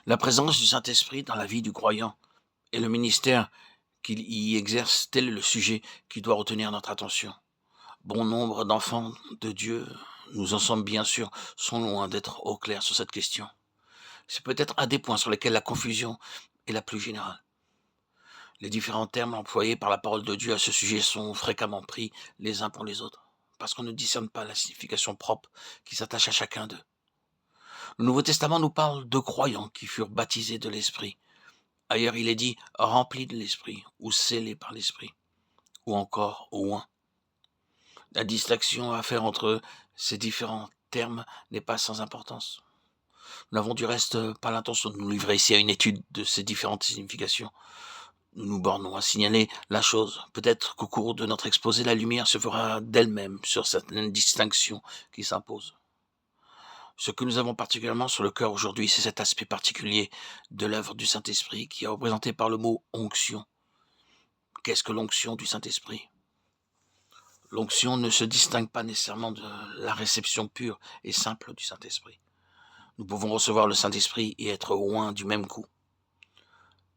La présence du Saint-Esprit dans la vie du croyant et le ministère qu'il y exerce, tel est le sujet qui doit retenir notre attention. Bon nombre d'enfants de Dieu, nous en sommes bien sûr, sont loin d'être au clair sur cette question. C'est peut-être un des points sur lesquels la confusion est la plus générale. Les différents termes employés par la parole de Dieu à ce sujet sont fréquemment pris les uns pour les autres, parce qu'on ne discerne pas la signification propre qui s'attache à chacun d'eux. Le Nouveau Testament nous parle de croyants qui furent baptisés de l'Esprit. Ailleurs, il est dit « remplis de l'Esprit » ou « scellés par l'Esprit » ou encore « oint ». La distinction à faire entre ces différents termes n'est pas sans importance. Nous n'avons du reste pas l'intention de nous livrer ici à une étude de ces différentes significations. Nous nous bornons à signaler la chose. Peut-être qu'au cours de notre exposé, la lumière se fera d'elle-même sur certaines distinctions qui s'imposent. Ce que nous avons particulièrement sur le cœur aujourd'hui, c'est cet aspect particulier de l'œuvre du Saint-Esprit qui est représenté par le mot onction. Qu'est-ce que l'onction du Saint-Esprit ? L'onction ne se distingue pas nécessairement de la réception pure et simple du Saint-Esprit. Nous pouvons recevoir le Saint-Esprit et être oints du même coup.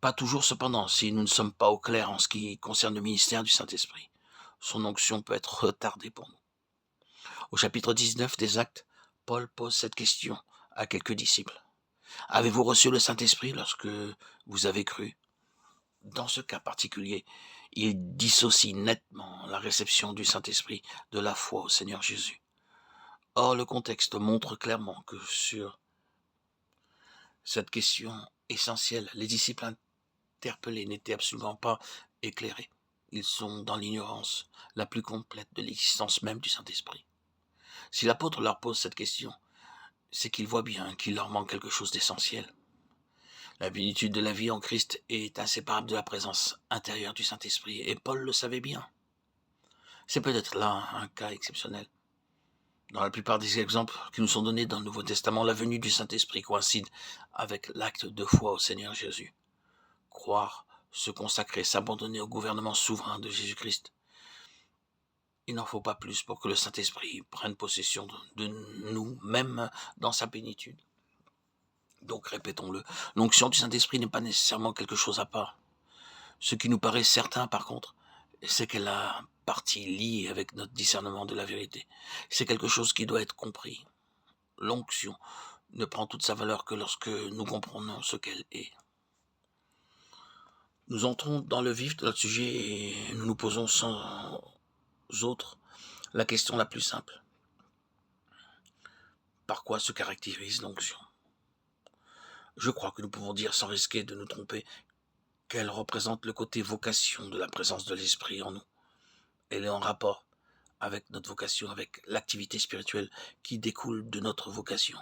Pas toujours cependant, si nous ne sommes pas au clair en ce qui concerne le ministère du Saint-Esprit. Son onction peut être retardée pour nous. Au chapitre 19 des Actes, Paul pose cette question à quelques disciples. Avez-vous reçu le Saint-Esprit lorsque vous avez cru ? Dans ce cas particulier, il dissocie nettement la réception du Saint-Esprit de la foi au Seigneur Jésus. Or, le contexte montre clairement que sur cette question essentielle, les disciples interpellés n'étaient absolument pas éclairés. Ils sont dans l'ignorance la plus complète de l'existence même du Saint-Esprit. Si l'apôtre leur pose cette question, c'est qu'il voit bien qu'il leur manque quelque chose d'essentiel. La plénitude de la vie en Christ est inséparable de la présence intérieure du Saint-Esprit, et Paul le savait bien. C'est peut-être là un cas exceptionnel. Dans la plupart des exemples qui nous sont donnés dans le Nouveau Testament, la venue du Saint-Esprit coïncide avec l'acte de foi au Seigneur Jésus. Croire, se consacrer, s'abandonner au gouvernement souverain de Jésus-Christ. Il n'en faut pas plus pour que le Saint-Esprit prenne possession de nous, même dans sa plénitude. Donc, répétons-le, l'onction du Saint-Esprit n'est pas nécessairement quelque chose à part. Ce qui nous paraît certain, par contre, c'est qu'elle a partie liée avec notre discernement de la vérité. C'est quelque chose qui doit être compris. L'onction ne prend toute sa valeur que lorsque nous comprenons ce qu'elle est. Nous entrons dans le vif de notre sujet et nous nous posons sans autre la question la plus simple. Par quoi se caractérise l'onction ? Je crois que nous pouvons dire sans risquer de nous tromper qu'elle représente le côté vocation de la présence de l'Esprit en nous. Elle est en rapport avec notre vocation, avec l'activité spirituelle qui découle de notre vocation.